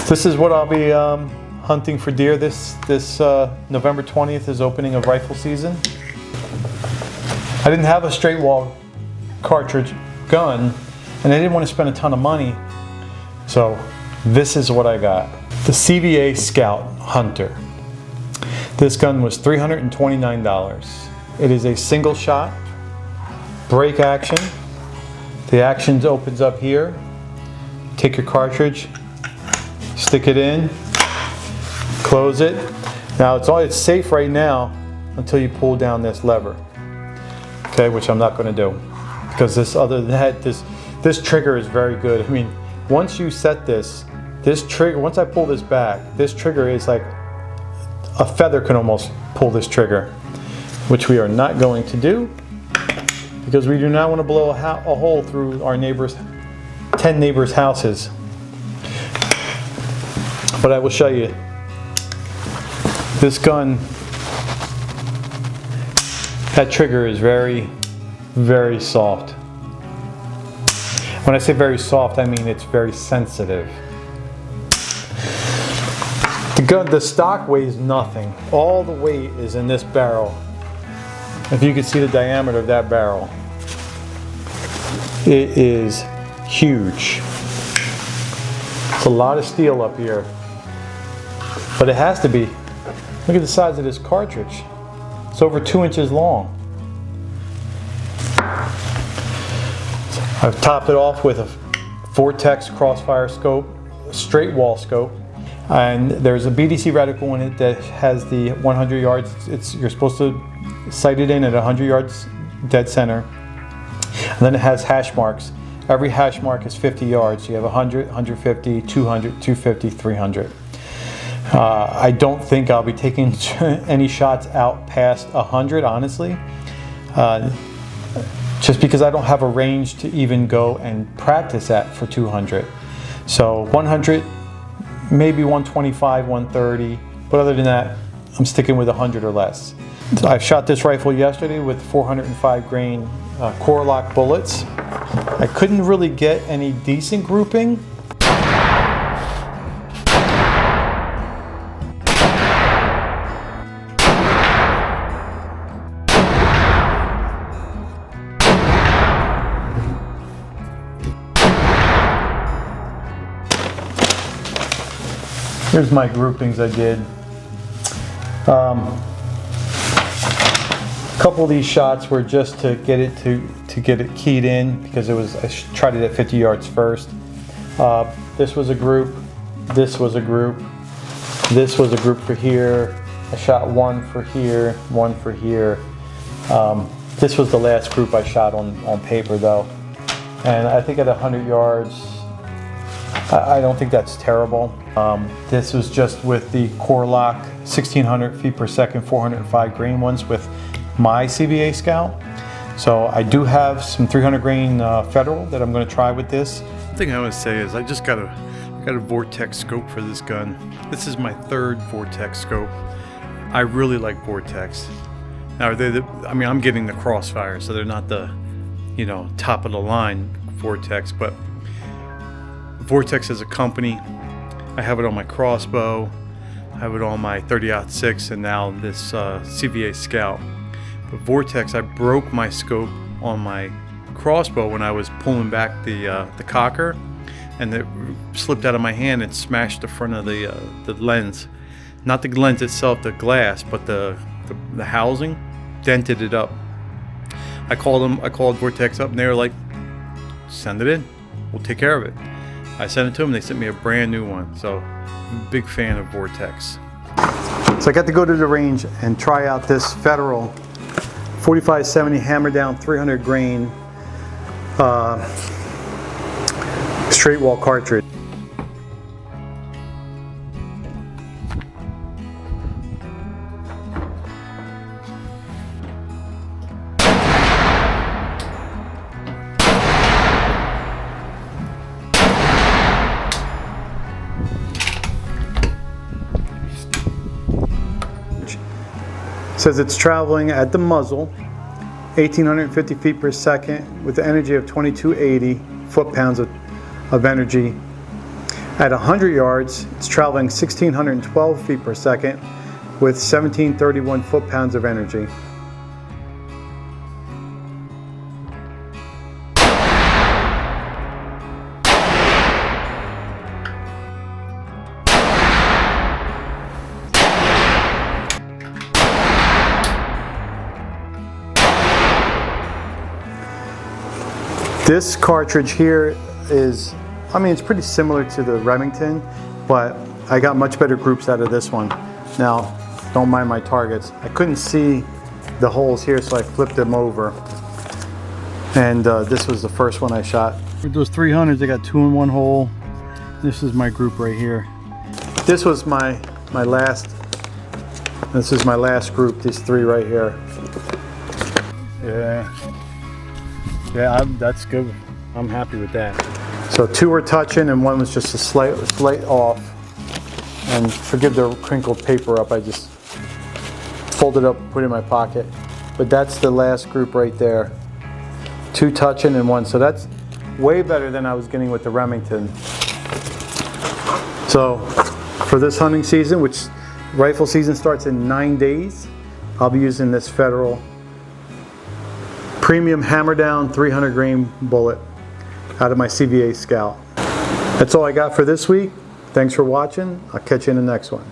This is what I'll be hunting for deer this November 20th is opening of rifle season. I didn't have a straight wall cartridge gun and I didn't want to spend a ton of money, so this is what I got. The CVA Scout Hunter. This gun was $329. It is a single shot, break action. The action opens up here. Take your cartridge, stick it in, close it. Now it's safe right now until you pull down this lever. Okay, which I'm not going to do because other than that, this trigger is very good. I mean, once you set this trigger, once I pull this back, this trigger is like a feather can almost pull this trigger, which we are not going to do because we do not want to blow a hole through our 10 neighbors' houses. But I will show you. This gun, that trigger is very, very soft. When I say very soft, I mean it's very sensitive. The stock weighs nothing. All the weight is in this barrel. If you can see the diameter of that barrel, it is huge. It's a lot of steel up here, but it has to be. Look at the size of this cartridge. It's over 2 inches long. I've topped it off with a Vortex crossfire scope, a straight wall scope, and there's a BDC reticle in it that has the 100 yards. You're supposed to sight it in at 100 yards dead center. And then it has hash marks. Every hash mark is 50 yards. You have 100, 150, 200, 250, 300. I don't think I'll be taking any shots out past 100, honestly. Just because I don't have a range to even go and practice at for 200. So 100, maybe 125, 130, but other than that, I'm sticking with 100 or less. So I shot this rifle yesterday with 405 grain Corelockt bullets. I couldn't really get any decent grouping. Here's my groupings I did. A couple of these shots were just to get it keyed in because I tried it at 50 yards first. This was a group. This was a group. This was a group for here. I shot one for here, one for here. This was the last group I shot on paper though, and I think at 100 yards. I don't think that's terrible. This was just with the Corelockt 1600 feet per second, 405 grain ones with my CVA Scout. So I do have some 300 grain Federal that I'm going to try with this. The thing I want to say is I got a Vortex scope for this gun. This is my third Vortex scope. I really like Vortex. Now I'm getting the Crossfire, so they're not the top of the line Vortex, but Vortex as a company, I have it on my crossbow, I have it on my 30-06, and now this CVA Scout. But Vortex, I broke my scope on my crossbow when I was pulling back the cocker, and it slipped out of my hand and smashed the front of the lens. Not the lens itself, the glass, but the housing dented it up. I called Vortex up, and they were like, "Send it in, we'll take care of it." I sent it to them, they sent me a brand new one. So I'm a big fan of Vortex. So I got to go to the range and try out this Federal 4570 hammer down 300 grain straight wall cartridge. Says it's traveling at the muzzle 1,850 feet per second with an energy of 2280 foot-pounds of energy. At 100 yards, it's traveling 1,612 feet per second with 1,731 foot-pounds of energy. This cartridge here is, I mean, it's pretty similar to the Remington, but I got much better groups out of this one. Now, don't mind my targets. I couldn't see the holes here, so I flipped them over. And this was the first one I shot. With those 300s, I got 2 in 1 hole. This is my group right here. This was my last group, these 3 right here. Yeah, that's good. I'm happy with that. So 2 were touching and 1 was just a slight off. And forgive the crinkled paper up, I just folded up, put it in my pocket. But that's the last group right there. 2 touching and 1, so that's way better than I was getting with the Remington. So for this hunting season, which rifle season starts in 9 days, I'll be using this Federal premium hammer down 300 grain bullet out of my CVA Scout. That's all I got for this week. Thanks for watching. I'll catch you in the next one.